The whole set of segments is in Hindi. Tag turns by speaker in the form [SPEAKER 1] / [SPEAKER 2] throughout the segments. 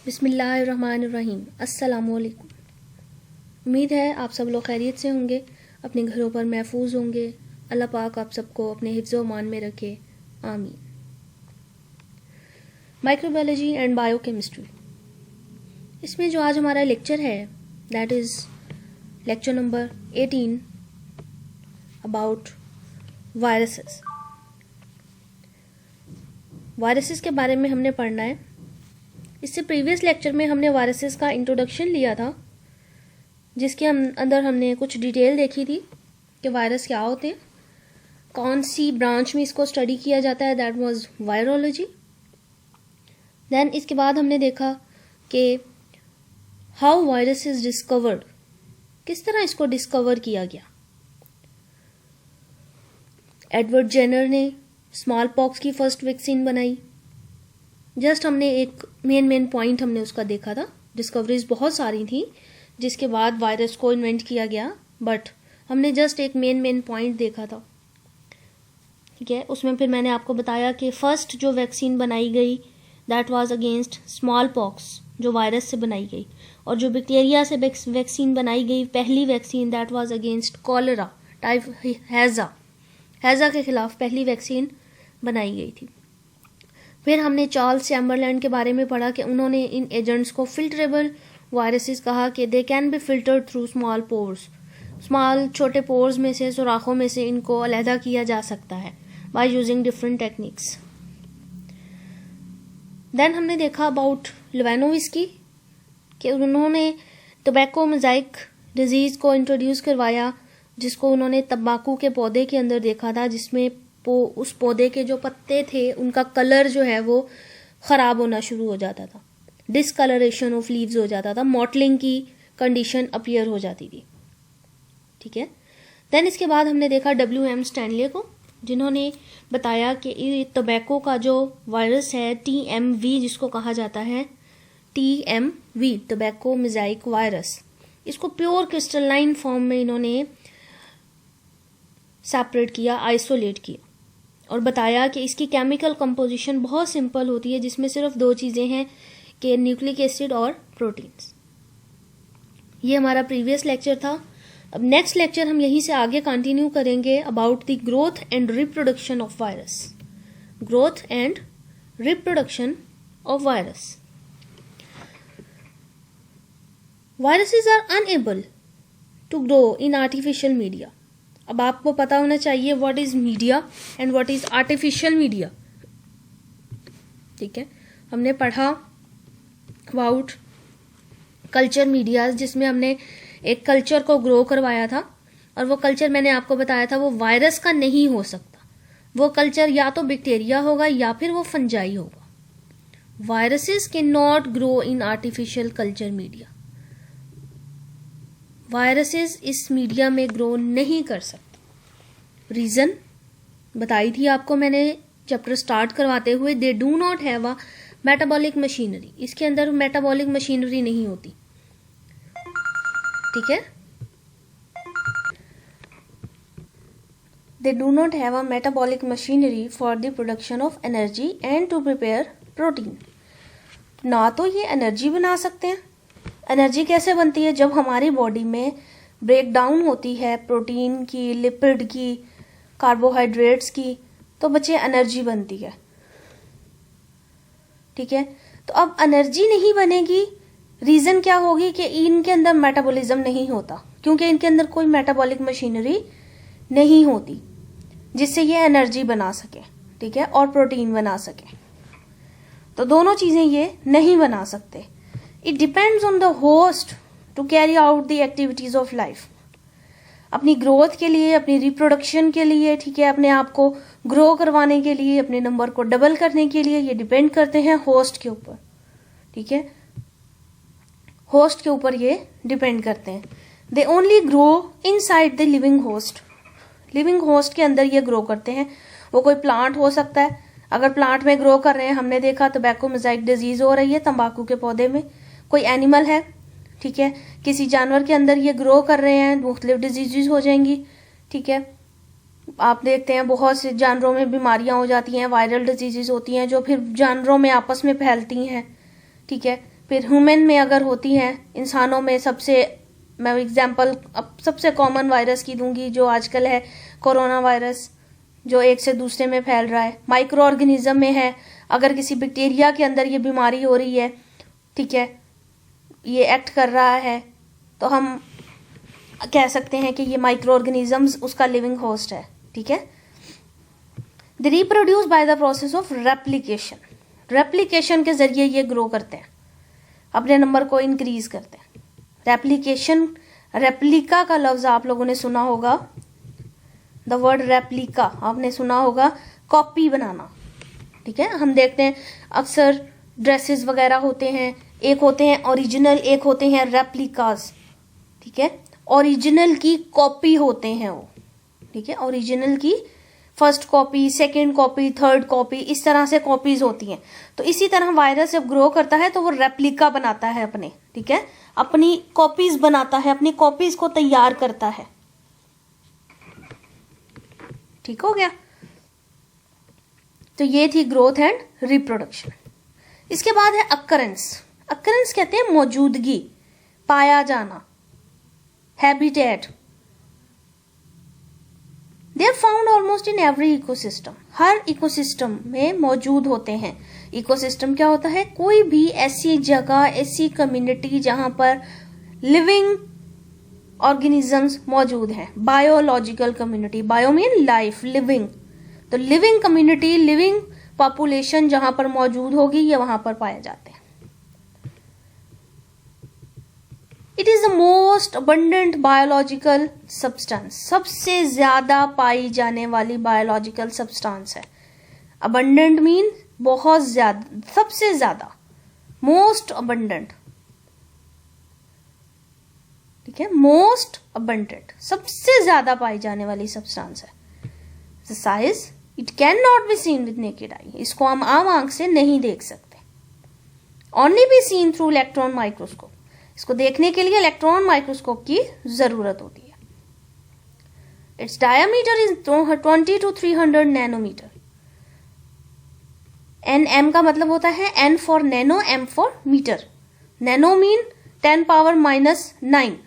[SPEAKER 1] बिस्मिल्लाहिर्रहमानिर्रहीम। अस्सलामुअलैकुम। उम्मीद है आप सब लोग खैरियत से होंगे, अपने घरों पर महफूज होंगे। अल्लाह पाक आप सबको अपने हिफ्ज़ व अमान में रखे, आमीन। माइक्रोबायोलॉजी एंड बायोकेमिस्ट्री, इसमें जो आज हमारा लेक्चर है that is lecture number 18 about viruses. Viruses के बारे में हमने पढ़ना है। इससे प्रीवियस लेक्चर में हमने वायरसेस का इंट्रोडक्शन लिया था, जिसके अंदर हमने कुछ डिटेल देखी थी कि वायरस क्या होते हैं, कौन सी ब्रांच में इसको स्टडी किया जाता है, दैट वाज वायरोलॉजी। देन इसके बाद हमने देखा कि हाउ वायरस इज डिस्कवर्ड, किस तरह इसको डिस्कवर किया गया। एडवर्ड जेनर ने स्मॉल पॉक्स की फर्स्ट वैक्सीन बनाई। जस्ट हमने एक मेन पॉइंट हमने उसका देखा था। डिस्कवरीज बहुत सारी थी जिसके बाद वायरस को इन्वेंट किया गया, बट हमने जस्ट एक मेन पॉइंट देखा था, ठीक है। उसमें फिर मैंने आपको बताया कि फर्स्ट जो वैक्सीन बनाई गई that was against small pox, जो वायरस से बनाई गई, और जो बैक्टीरिया से वैक्सीन बनाई गई पहली vaccine that was against cholera type हैजा के खिलाफ पहली वैक्सीन बनाई गई थी। फिर हमने चार्ल्स चैम्बरलैंड के बारे में पढ़ा कि उन्होंने इन एजेंट्स को फिल्टरेबल वायरसेस कहा कि they can be filtered through small pores, small छोटे पोर्स में से, सुराखों में से इनको अलहदा किया जा सकता है by using different techniques. Then हमने देखा अबाउट लेवानोविस्की कि उन्होंने टोबैको मोज़ाइक डिजीज को इंट्रोड्यूस करवाया, जिसको उन्होंने तंबाकू के पौधे के अंदर देखा था, जिसमें उस पौधे के जो पत्ते थे उनका कलर जो है वो खराब होना शुरू हो जाता था, डिसकलरेशन ऑफ लीव्स हो जाता था, मॉटलिंग की कंडीशन अपीयर हो जाती थी, ठीक है। देन इसके बाद हमने देखा WM स्टैनले को, जिन्होंने बताया कि टोबैको का जो वायरस है TMV, जिसको कहा जाता है TMV, टोबैको मोज़ाइक वायरस, इसको प्योर क्रिस्टलाइन फॉर्म में इन्होंने सेपरेट किया, आइसोलेट किया, और बताया कि इसकी केमिकल कंपोजिशन बहुत सिंपल होती है, जिसमें सिर्फ दो चीज़ें हैं कि न्यूक्लिक एसिड और प्रोटीन्स। ये हमारा प्रीवियस लेक्चर था। अब नेक्स्ट लेक्चर हम यहीं से आगे कंटिन्यू करेंगे about the growth and reproduction of virus. Growth and reproduction of virus. Viruses are unable to grow in artificial media. अब आपको पता होना चाहिए what is media and what is artificial media, ठीक है। हमने पढ़ा अबाउट कल्चर मीडियाज, जिसमें हमने एक कल्चर को ग्रो करवाया था, और वो कल्चर मैंने आपको बताया था वो वायरस का नहीं हो सकता। वो कल्चर या तो बैक्टीरिया होगा या फिर वो फंजाई होगा। Viruses can not grow in artificial culture media. Viruses इस मीडिया में ग्रो नहीं कर सकते। रीजन बताई थी आपको मैंने चैप्टर स्टार्ट करवाते हुए, they do not have a metabolic machinery. इसके अंदर मेटाबॉलिक मशीनरी नहीं होती, ठीक है। They do not have a metabolic machinery for the production of energy and to prepare protein. ना तो ये एनर्जी बना सकते हैं। एनर्जी कैसे बनती है? जब हमारी बॉडी में ब्रेक डाउन होती है प्रोटीन की, लिपिड की, कार्बोहाइड्रेट्स की, तो बच्चे एनर्जी बनती है, ठीक है। तो अब एनर्जी नहीं बनेगी, रीजन क्या होगी कि इनके अंदर मेटाबॉलिज्म नहीं होता, क्योंकि इनके अंदर कोई मेटाबॉलिक मशीनरी नहीं होती जिससे ये एनर्जी बना सके, ठीक है, और प्रोटीन बना सके। तो दोनों चीजें ये नहीं बना सकते। It depends on the host to carry out the activities of life. अपनी ग्रोथ के लिए, अपनी रिप्रोडक्शन के लिए, ठीक है, अपने आप को ग्रो करवाने के लिए, अपने नंबर को डबल करने के लिए, ये डिपेंड करते हैं होस्ट के ऊपर, ठीक है। होस्ट के ऊपर ये डिपेंड करते हैं। They only grow inside the living host. Living host के अंदर ये ग्रो करते हैं। वो कोई प्लांट हो सकता है, अगर प्लांट में ग्रो कर रहे हैं, हमने देखा टोबैको मोज़ाइक डिजीज हो रही है तंबाकू के पौधे में। कोई एनिमल है, ठीक है, किसी जानवर के अंदर ये ग्रो कर रहे हैं, मुख्तलिफ डिजीज हो जाएंगी, ठीक है। आप देखते हैं बहुत से जानवरों में बीमारियां हो जाती हैं, वायरल डिजीजेस होती हैं जो फिर जानवरों में आपस में फैलती हैं, ठीक है। फिर ह्यूमन में अगर होती हैं, इंसानों में मैं एग्जांपल अब सबसे कॉमन वायरस की दूंगी जो आजकल है, कोरोना वायरस, जो एक से दूसरे में फैल रहा है। माइक्रो ऑर्गेनिज्म में है, अगर किसी बैक्टीरिया के अंदर ये बीमारी हो रही है, ठीक है, ये एक्ट कर रहा है, तो हम कह सकते हैं कि ये माइक्रो ऑर्गेनिजम्स उसका लिविंग होस्ट है, ठीक है। The reproduce by the process of replication, replication के जरिए ये ग्रो करते हैं, अपने नंबर को इंक्रीज करते हैं। रेप्लिकेशन, रेप्लिका का लफ्ज आप लोगों ने सुना होगा, द वर्ड रेप्लिका आपने सुना होगा, कॉपी बनाना, ठीक है। हम देखते हैं अक्सर ड्रेसेस वगैरह होते हैं, एक होते हैं ओरिजिनल, एक होते हैं रेप्लिकास, ठीक है। ओरिजिनल की कॉपी होते हैं वो, ठीक है। ओरिजिनल की first copy, second copy, third copy, इस तरह से कॉपीज होती हैं। तो इसी तरह वायरस जब ग्रो करता है तो वो रेप्लिका बनाता है अपने, ठीक है, अपनी कॉपीज बनाता है, अपनी कॉपीज को तैयार करता है, ठीक हो गया। तो ये थी ग्रोथ एंड रिप्रोडक्शन। इसके बाद है अकरेंस। अकरेंस कहते हैं मौजूदगी, पाया जाना, habitat. They are found almost in every ecosystem, हर इकोसिस्टम में मौजूद होते हैं। इकोसिस्टम क्या होता है? कोई भी ऐसी जगह, ऐसी कम्युनिटी जहां पर लिविंग ऑर्गेनिजम्स मौजूद हैं। Biological community, bio mean life, living, तो लिविंग कम्युनिटी, लिविंग पॉपुलेशन जहां पर मौजूद होगी ये वहां पर पाए जाते हैं। It is the most abundant biological substance, सबसे ज्यादा पाई जाने वाली बायोलॉजिकल सब्सटेंस है। अबंडेंट मीन बहुत ज्यादा, सबसे ज्यादा, मोस्ट अबंडेंट, ठीक है, मोस्ट अबंडेंट, सबसे ज्यादा पाई जाने वाली सब्सटेंस है। Size, it can not be seen with naked eye, इसको हम आम आंख से नहीं देख सकते। Only be seen through electron microscope, इसको देखने के लिए इलेक्ट्रॉन माइक्रोस्कोप की जरूरत होती है। Its diameter is 20 to 300 nanometre. N का मतलब होता है N for nano, M for metre. Nano mean 10⁻⁹,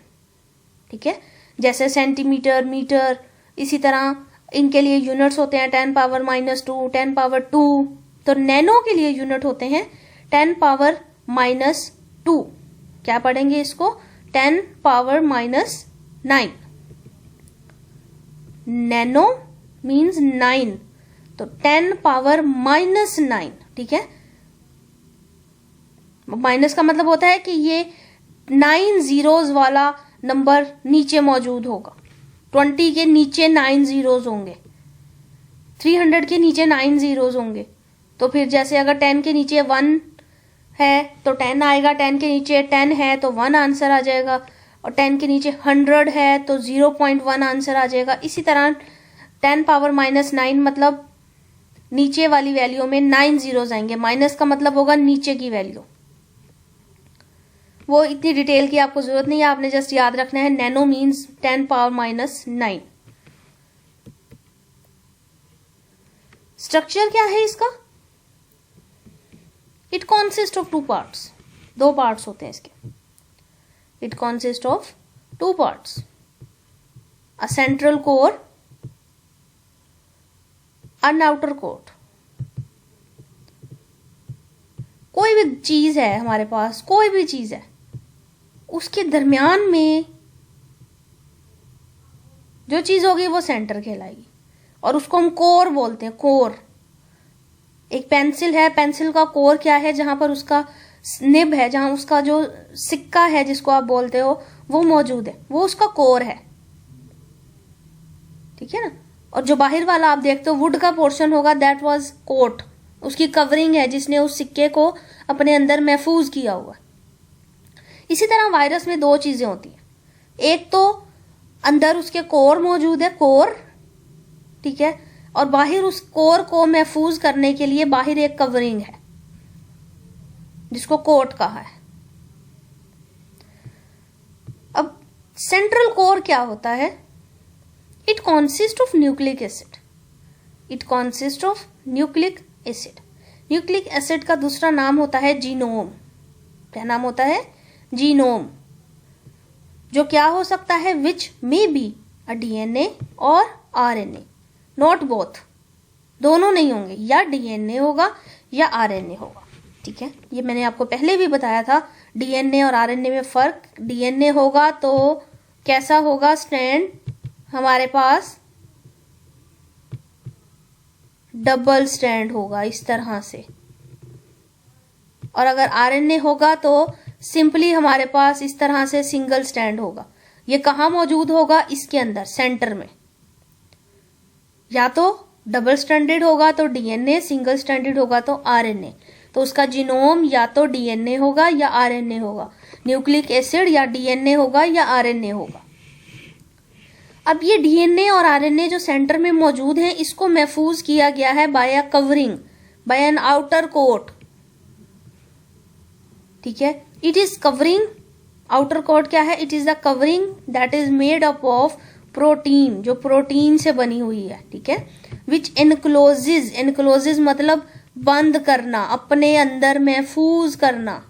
[SPEAKER 1] ठीक है, जैसे सेंटीमीटर, मीटर, इसी तरह इनके लिए यूनिट्स होते हैं 10⁻⁻², 10⁻²। तो नैनो के लिए यूनिट होते हैं 10⁻⁻²। क्या पढ़ेंगे इसको? 10⁻⁹। नैनो मीन्स 9, तो 10⁻⁻⁹, ठीक है। माइनस का मतलब होता है कि ये 9 जीरोज वाला नंबर नीचे मौजूद होगा। 20 के नीचे 9 जीरोज होंगे, 300 के नीचे 9 जीरोज होंगे। तो फिर जैसे अगर 10 के नीचे 1 है तो 10 आएगा, 10 के नीचे 10 है तो 1 आंसर आ जाएगा, और 10 के नीचे 100 है तो 0.1 आंसर आ जाएगा। इसी तरह 10⁻⁻⁹ मतलब नीचे वाली वैल्यू में 9 जीरोज आएंगे। माइनस का मतलब होगा नीचे की वैल्यू। वो इतनी डिटेल की आपको जरूरत नहीं है, आपने जस्ट याद रखना है नैनो मीन्स 10⁻⁹। स्ट्रक्चर क्या है इसका? It consist of 2 parts, 2 parts होते हैं इसके। It consist of 2 parts, a central core, an outer core. कोई भी चीज है हमारे पास, कोई भी चीज है, उसके दरमियान में जो चीज होगी वो सेंटर कहलाएगी, और उसको हम कोर बोलते हैं। कोर, एक पेंसिल है, पेंसिल का कोर क्या है? जहां पर उसका निब है, जहां उसका जो सिक्का है जिसको आप बोलते हो वो मौजूद है, वो उसका कोर है, ठीक है ना। और जो बाहर वाला आप देखते हो वुड का पोर्शन होगा, दैट वाज कोट, उसकी कवरिंग है जिसने उस सिक्के को अपने अंदर महफूज किया हुआ। इसी तरह वायरस में 2 चीजें होती हैं, एक तो अंदर उसके कोर मौजूद है, कोर, ठीक है, और बाहर उस कोर को महफूज करने के लिए बाहर एक कवरिंग है जिसको कोट कहा है। अब सेंट्रल कोर क्या होता है? It consist of nucleic acid. It consist of nucleic acid. Nucleic acid का दूसरा नाम होता है जीनोम, क्या नाम होता है? जीनोम। जो क्या हो सकता है? विच मे बी अ डीएनए और आरएनए, नॉट बोथ, दोनों नहीं होंगे, या डीएनए होगा या आरएनए होगा। ठीक है, ये मैंने आपको पहले भी बताया था डीएनए और आरएनए में फर्क। डीएनए होगा तो कैसा होगा स्ट्रैंड? हमारे पास डबल स्ट्रैंड होगा इस तरह से, और अगर आरएनए होगा तो सिंपली हमारे पास इस तरह से सिंगल स्ट्रैंड होगा। ये कहाँ मौजूद होगा? इसके अंदर सेंटर में। या तो डबल स्ट्रैंडेड होगा तो डीएनए, सिंगल स्ट्रैंडेड होगा तो आरएनए। तो उसका जीनोम या तो डीएनए होगा या आरएनए होगा, न्यूक्लिक एसिड या डीएनए होगा या आरएनए होगा। अब ये डीएनए और आरएनए जो सेंटर में मौजूद हैं, इसको महफूज किया गया है by a covering, by an outer coat. ठीक है, it is covering, outer coat क्या है? It is the covering that is made up of protein, जो प्रोटीन से बनी हुई है। ठीक है, विच एनक्लोजेज, एनक्लोजेज मतलब बंद करना, अपने अंदर महफूज करना।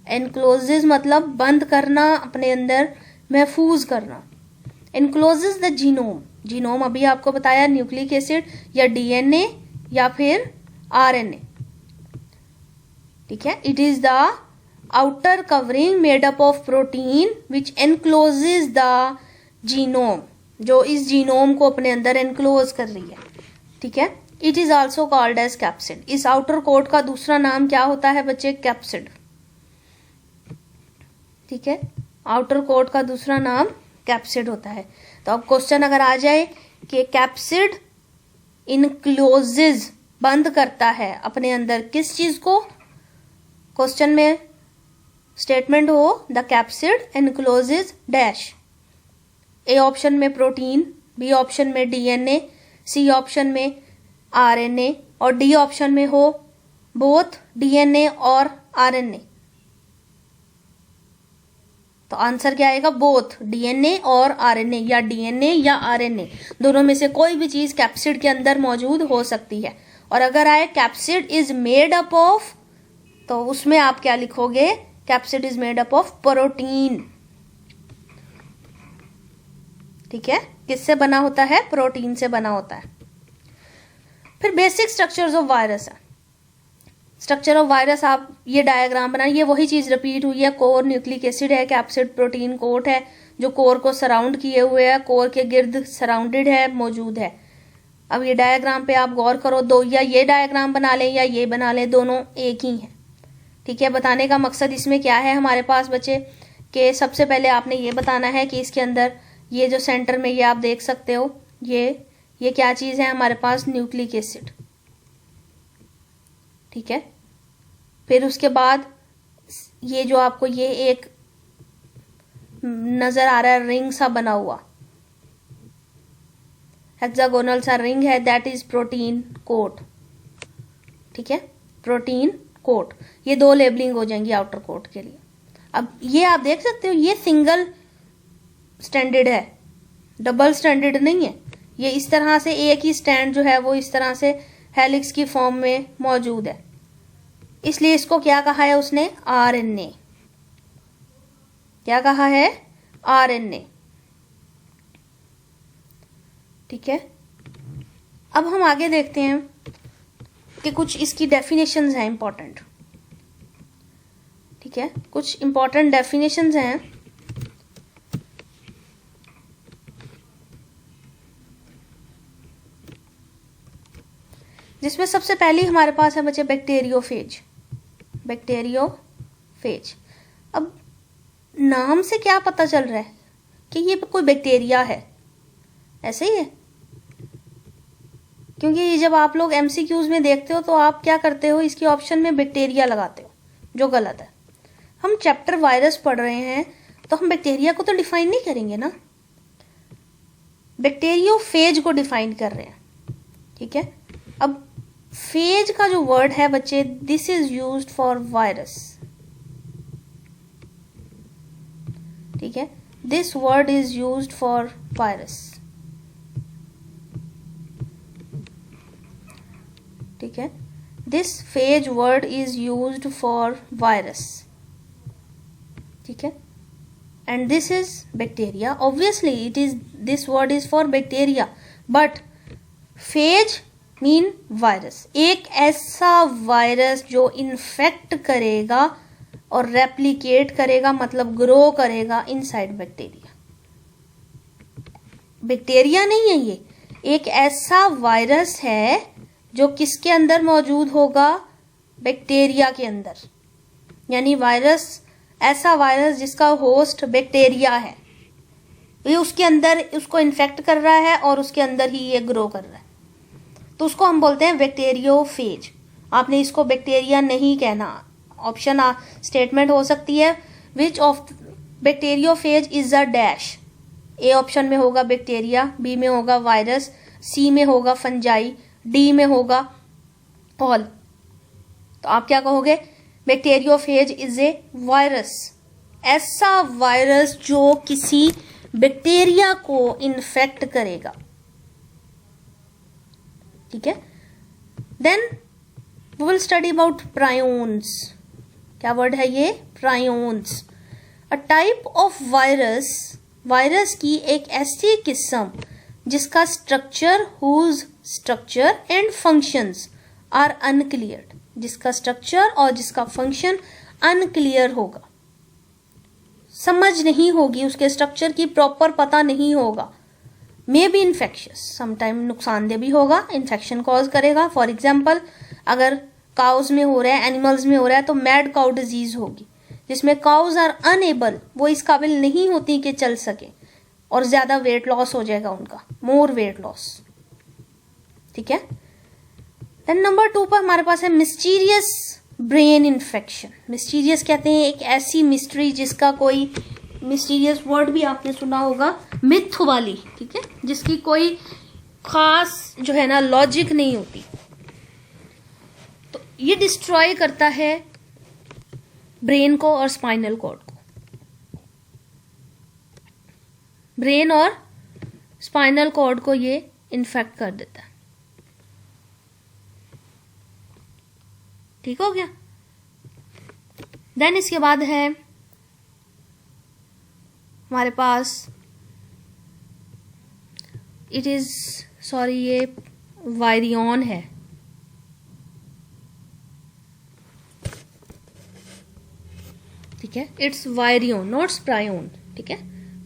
[SPEAKER 1] एनक्लोजेज मतलब बंद करना, अपने अंदर महफूज करना। एनक्लोजेज द जीनोम, जीनोम अभी आपको बताया न्यूक्लिक एसिड या डीएनए या फिर आरएनए। ठीक है, it is the outer covering made up of protein which encloses the genome, जो इस जीनोम को अपने अंदर एनक्लोज कर रही है। ठीक है, it is also called as capsid. इस आउटर कोट का दूसरा नाम क्या होता है बच्चे? कैप्सिड। ठीक है, आउटर कोट का दूसरा नाम कैप्सिड होता है। तो अब क्वेश्चन अगर आ जाए कि कैप्सिड इनक्लोजेज, बंद करता है अपने अंदर किस चीज को? क्वेश्चन में स्टेटमेंट हो the capsid encloses dash. A option में प्रोटीन, बी ऑप्शन में डीएनए, सी ऑप्शन में आरएनए और डी ऑप्शन में हो बोथ डीएनए और आरएनए। तो आंसर क्या आएगा? बोथ, डीएनए और आरएनए, या डीएनए या आरएनए, दोनों में से कोई भी चीज कैप्सिड के अंदर मौजूद हो सकती है। और अगर आए capsid is made up of, तो उसमें आप क्या लिखोगे? Capsid is made up of protein. ठीक है, किससे बना होता है? प्रोटीन से बना होता है। फिर बेसिक स्ट्रक्चर्स ऑफ वायरस है। स्ट्रक्चर ऑफ वायरस, आप ये डायग्राम बनाए, ये वही चीज रिपीट हुई है। कोर न्यूक्लिक एसिड है, कैप्सिड प्रोटीन कोट है जो कोर को सराउंड किए हुए है, कोर के गिर्द सराउंडेड है, मौजूद है। अब ये डायग्राम पे आप गौर करो, दो या ये डायग्राम बना लें या ये बना लें, दोनों एक ही है। ठीक है, बताने का मकसद इसमें क्या है हमारे पास बच्चे, कि सबसे पहले आपने ये बताना है कि इसके अंदर ये जो सेंटर में ये आप देख सकते हो, ये क्या चीज है हमारे पास? Nucleic acid. ठीक है, फिर उसके बाद ये जो आपको ये एक नजर आ रहा है रिंग सा बना हुआ, हेक्सागोनल सा रिंग है, दैट इज प्रोटीन कोट। ठीक है, प्रोटीन कोट, ये दो लेबलिंग हो जाएंगी आउटर कोट के लिए। अब ये आप देख सकते हो, ये सिंगल स्टैंडर्ड है, डबल स्टैंडर्ड नहीं है। ये इस तरह से एक ही स्टैंड जो है वो इस तरह से हेलिक्स की फॉर्म में मौजूद है, इसलिए इसको क्या कहा है उसने? आरएनए। क्या कहा है? आरएनए। ठीक है, अब हम आगे देखते हैं कि कुछ इसकी डेफिनेशंस हैं इंपॉर्टेंट। ठीक है, कुछ इंपॉर्टेंट डेफिनेशंस हैं। जिसमें सबसे पहली हमारे पास है बच्चे बैक्टीरियोफेज। बैक्टीरियोफेज, अब नाम से क्या पता चल रहा है कि ये कोई बैक्टीरिया है? ऐसे ही है, क्योंकि जब आप लोग एमसीक्यूज में देखते हो तो आप क्या करते हो? इसके ऑप्शन में बैक्टीरिया लगाते हो, जो गलत है। हम चैप्टर वायरस पढ़ रहे हैं तो हम बैक्टीरिया को तो डिफाइन नहीं करेंगे ना, बैक्टीरियोफेज को डिफाइन कर रहे हैं। ठीक है, अब फेज का जो वर्ड है बच्चे, this is used for virus. ठीक है, this word is used for virus. ठीक है, this phase word is used for virus. ठीक है, and this is bacteria. Obviously it is, this word is for bacteria, but phase mean virus. एक ऐसा वायरस जो इन्फेक्ट करेगा और रेप्लिकेट करेगा, मतलब ग्रो करेगा इनसाइड बैक्टीरिया. बैक्टीरिया नहीं है ये, एक ऐसा वायरस है जो किसके अंदर मौजूद होगा, बैक्टीरिया के अंदर. यानी वायरस, ऐसा वायरस जिसका होस्ट बैक्टीरिया है, ये उसके अंदर उसको इन्फेक्ट कर रहा है और उसके अंदर ही ये ग्रो कर रहा है, तो उसको हम बोलते हैं बैक्टीरियोफेज. आपने इसको बैक्टीरिया नहीं कहना. ऑप्शन स्टेटमेंट हो सकती है, which of bacteriophage is a dash. A option में होगा बैक्टीरिया, बी में होगा वायरस, सी में होगा फंजाई, डी में होगा ऑल. तो आप क्या कहोगे, बैक्टीरियोफेज इज ए वायरस. ऐसा वायरस जो किसी बैक्टीरिया को इन्फेक्ट करेगा. ठीक है, then we will study about prions. क्या वर्ड है ये, prions. A type of virus, virus की एक ऐसी किस्म जिसका structure, whose structure and functions are unclear. जिसका स्ट्रक्चर और जिसका फंक्शन अनक्लियर होगा, समझ नहीं होगी, उसके स्ट्रक्चर की प्रॉपर पता नहीं होगा. मे बी इन्फेक्शियस, समटाइम नुकसानदेह भी होगा, इन्फेक्शन कॉज करेगा. फॉर एग्जाम्पल, अगर काउज में हो रहा है, एनिमल्स में हो रहा है, तो मैड काउ डिजीज होगी, जिसमें काउज आर अनएबल, वो इस काबिल नहीं होती कि चल सके, और ज्यादा वेट लॉस हो जाएगा उनका, मोर वेट लॉस. ठीक है, देन नंबर 2 पर हमारे पास है मिस्टीरियस ब्रेन इन्फेक्शन. मिस्टीरियस कहते हैं एक ऐसी मिस्ट्री जिसका कोई, मिस्टीरियस वर्ड भी आपने सुना होगा, मिथ वाली. ठीक है, जिसकी कोई खास जो है ना लॉजिक नहीं होती. तो ये डिस्ट्रॉय करता है ब्रेन को और स्पाइनल कॉर्ड को. ब्रेन और स्पाइनल कॉर्ड को ये इन्फेक्ट कर देता है. ठीक हो गया. देन इसके बाद है हमारे पास, इट इज, सॉरी ये वायरियन है. ठीक है, इट्स वायरियन, नॉट प्रायोन. ठीक है,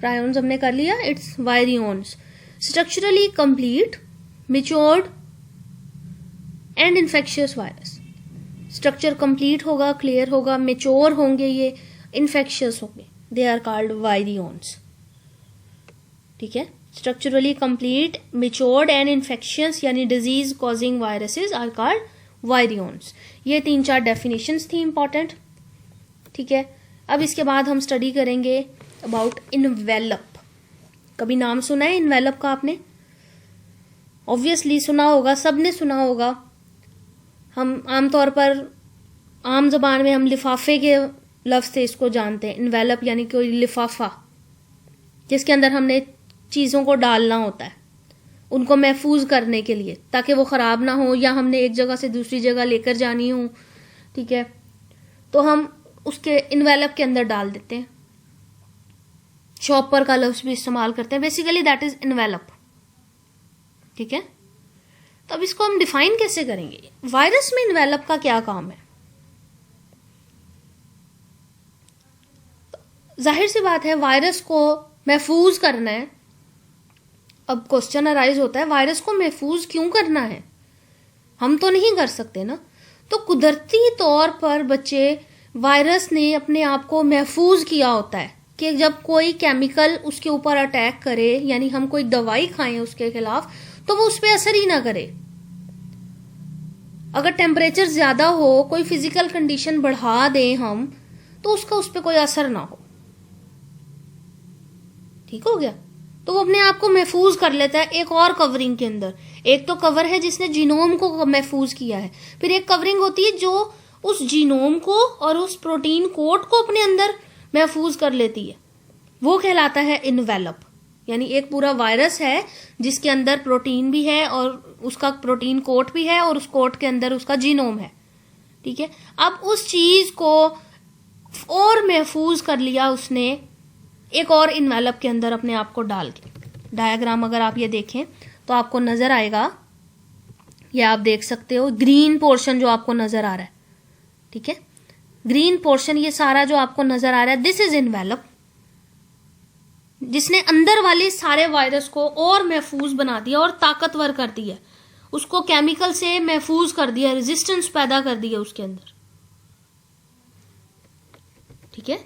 [SPEAKER 1] प्रायोन्स हमने कर लिया, it's virions. Structurally complete, matured and infectious virus. Structure complete होगा, क्लियर होगा, मेच्योर होंगे, ये इन्फेक्शियस होंगे, दे आर कॉल्ड वायरियंस. ठीक है, structurally complete, matured and infectious यानी disease causing viruses are called virions. ये 3-4 डेफिनेशंस थी इंपॉर्टेंट. ठीक है, अब इसके बाद हम स्टडी करेंगे अबाउट इन्वेलप. कभी नाम सुना है इन्वेलप का आपने? ऑब्वियसली सुना होगा, सबने सुना होगा. हम आमतौर पर आम जबान में हम लिफाफे के लफ्ज से इसको जानते हैं. इन्वेलप यानी कोई लिफाफा जिसके अंदर हमने चीज़ों को डालना होता है, उनको महफूज करने के लिए, ताकि वो ख़राब ना हो, या हमने एक जगह से दूसरी जगह लेकर जानी हो. ठीक है, तो हम उसके इन्वेलप के अंदर डाल देते हैं. शॉपर का लफ्ज भी इस्तेमाल करते हैं. Basically that is envelope. ठीक है, तो अब इसको हम डिफाइन कैसे करेंगे? वायरस में इन्वेलप का क्या काम है? जाहिर सी बात है, वायरस को महफूज करना है. अब क्वेश्चन अराइज होता है, वायरस को महफूज क्यों करना है? हम तो नहीं कर सकते ना. तो कुदरती तौर पर बच्चे, वायरस ने अपने आप को महफूज किया होता है कि जब कोई केमिकल उसके ऊपर अटैक करे, यानी हम कोई दवाई खाएं उसके खिलाफ, तो वो उस पर असर ही ना करे. अगर टेम्परेचर ज्यादा हो, कोई फिजिकल कंडीशन बढ़ा दें हम, तो उसका उस पर कोई असर ना हो. ठीक हो गया. तो वो अपने आप को महफूज कर लेता है एक और कवरिंग के अंदर. एक तो कवर है जिसने जीनोम को महफूज किया है, फिर एक कवरिंग होती है जो उस जीनोम को और उस प्रोटीन कोड को अपने अंदर महफूज कर लेती है. वो कहलाता है इन्वेलप. यानी एक पूरा वायरस है जिसके अंदर प्रोटीन भी है और उसका प्रोटीन कोट भी है और उस कोट के अंदर उसका जीनोम है. ठीक है, अब उस चीज को और महफूज कर लिया उसने एक और इन्वेलप के अंदर अपने आप को डाल के। डायग्राम अगर आप ये देखें तो आपको नजर आएगा, ये आप देख सकते हो ग्रीन पोर्शन जो आपको नजर आ रहा है, ठीक है, ग्रीन पोर्शन ये सारा जो आपको नजर आ रहा है, दिस इज इन्वेलप, जिसने अंदर वाले सारे वायरस को और महफूज बना दिया और ताकतवर कर दिया, उसको केमिकल से महफूज कर दिया, रेजिस्टेंस पैदा कर दिया उसके अंदर, ठीक है।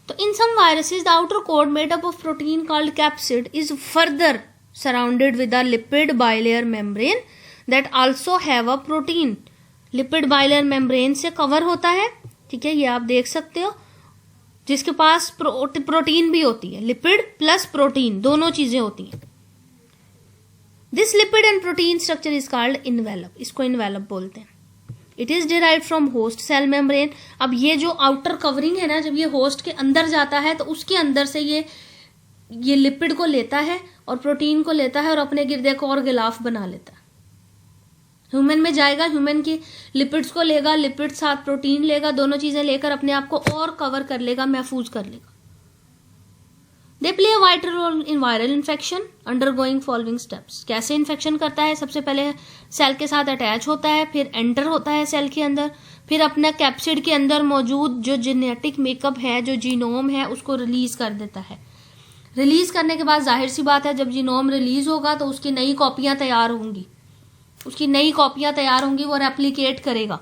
[SPEAKER 1] तो in some viruses the outer coat made up of protein called capsid is further surrounded with a lipid bilayer membrane that also have a protein. Lipid bilayer membrane से कवर होता है, ठीक है, ये आप देख सकते हो, जिसके पास प्रोटीन भी होती है, लिपिड प्लस प्रोटीन दोनों चीजें होती हैं। This lipid and protein structure is called envelope, इसको इन्वेलप बोलते हैं। It is derived from host cell membrane. अब ये जो आउटर कवरिंग है ना, जब ये होस्ट के अंदर जाता है तो उसके अंदर से ये लिपिड को लेता है और प्रोटीन को लेता है और अपने गिरदे को और गिलाफ बना लेता है। ह्यूमन में जाएगा, ह्यूमन की लिपिड्स को लेगा, लिपिड साथ प्रोटीन लेगा, दोनों चीजें लेकर अपने आप को और कवर कर लेगा, महफूज कर लेगा। They play a vital role in viral infection undergoing following steps. कैसे इन्फेक्शन करता है? सबसे पहले सेल के साथ अटैच होता है, फिर एंटर होता है सेल के अंदर, फिर अपना कैप्सिड के अंदर मौजूद जो जेनेटिक मेकअप है, जो जीनोम है, उसको रिलीज कर देता है। रिलीज करने के बाद जाहिर सी बात है, जब जीनोम रिलीज होगा तो उसकी नई कॉपियां तैयार होंगी, वो रेप्लिकेट करेगा,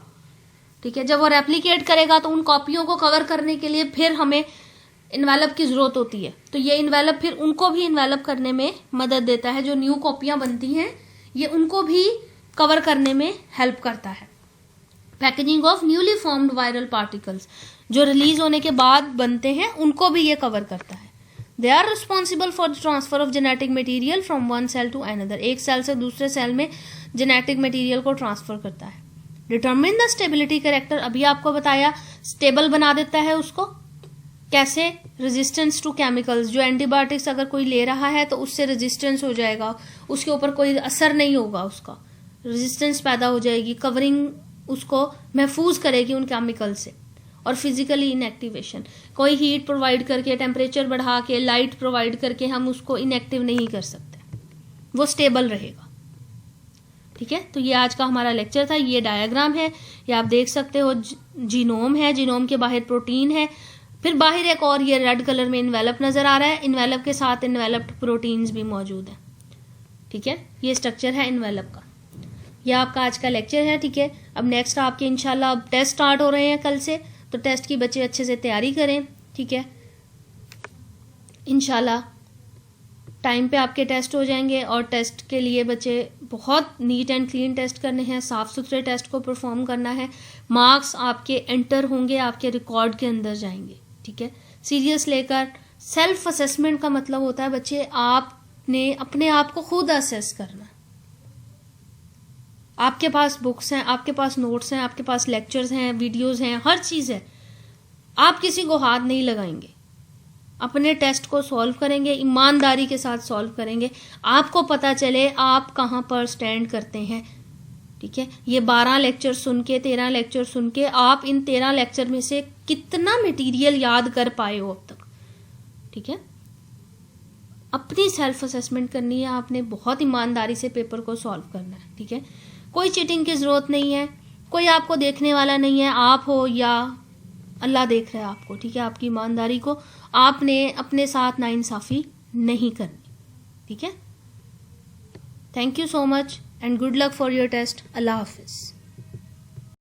[SPEAKER 1] ठीक है। जब वो रेप्लिकेट करेगा तो उन कॉपियों को कवर करने के लिए फिर हमें इन्वेलप की जरूरत होती है। तो ये इन्वेलप फिर उनको भी इन्वेलप करने में मदद देता है, जो न्यू कॉपियां बनती हैं ये उनको भी कवर करने में हेल्प करता है। Packaging of newly formed viral particles, जो रिलीज होने के बाद बनते हैं, उनको भी ये कवर करता है। They are responsible for the transfer of genetic material from one cell to another, एक सेल से दूसरे सेल में जेनेटिक मटीरियल को ट्रांसफर करता है। डिटरमिन द स्टेबिलिटी कैरेक्टर, अभी आपको बताया, स्टेबल बना देता है उसको। कैसे? रेजिस्टेंस टू केमिकल्स, जो एंटीबायोटिक्स अगर कोई ले रहा है तो उससे रेजिस्टेंस हो जाएगा, उसके ऊपर कोई असर नहीं होगा, उसका रेजिस्टेंस पैदा हो जाएगी, कवरिंग उसको महफूज करेगी उन केमिकल से। और फिजिकली इनएक्टिवेशन, कोई हीट प्रोवाइड करके, टेम्परेचर बढ़ा के, लाइट प्रोवाइड करके हम उसको इनएक्टिव नहीं कर सकते, वो स्टेबल रहेगा, ठीक है। तो ये आज का हमारा लेक्चर था। ये डायग्राम है, ये आप देख सकते हो, जीनोम है, जीनोम के बाहर प्रोटीन है, फिर बाहर एक और ये रेड कलर में इन्वेलप नजर आ रहा है, इन्वेलप के साथ इन्वेलप्ड प्रोटीन्स भी मौजूद हैं, ठीक है। ये स्ट्रक्चर है इन्वेलप का। यह आपका आज का लेक्चर है, ठीक है। अब नेक्स्ट आपके इंशाल्लाह अब टेस्ट स्टार्ट हो रहे हैं कल से, तो टेस्ट की बच्चे अच्छे से तैयारी करें, ठीक है। इंशाल्लाह टाइम पे आपके टेस्ट हो जाएंगे, और टेस्ट के लिए बच्चे बहुत नीट एंड क्लीन टेस्ट करने हैं, साफ सुथरे टेस्ट को परफॉर्म करना है। मार्क्स आपके एंटर होंगे, आपके रिकॉर्ड के अंदर जाएंगे, ठीक है। सीरियस लेकर, सेल्फ असेसमेंट का मतलब होता है बच्चे आपने अपने आप को खुद असेस करना। आपके पास बुक्स हैं, आपके पास नोट्स हैं, आपके पास लेक्चर्स हैं, वीडियोस हैं, हर चीज है। आप किसी को हाथ नहीं लगाएंगे, अपने टेस्ट को सॉल्व करेंगे, ईमानदारी के साथ सॉल्व करेंगे, आपको पता चले आप कहां पर स्टैंड करते हैं, ठीक है। ये 12 लेक्चर सुन के, 13 लेक्चर सुन के आप इन 13 लेक्चर में से कितना मटेरियल याद कर पाए हो अब तक, ठीक है। अपनी सेल्फ असेसमेंट करनी है आपने, बहुत ईमानदारी से पेपर को सॉल्व करना है, ठीक है। कोई चीटिंग की जरूरत नहीं है, कोई आपको देखने वाला नहीं है, आप हो या अल्लाह देख रहा है आपको, ठीक है। आपकी ईमानदारी को आपने अपने साथ नाइंसाफी नहीं करनी, ठीक है। Thank you so much and good luck for your test. अल्लाह हाफिज।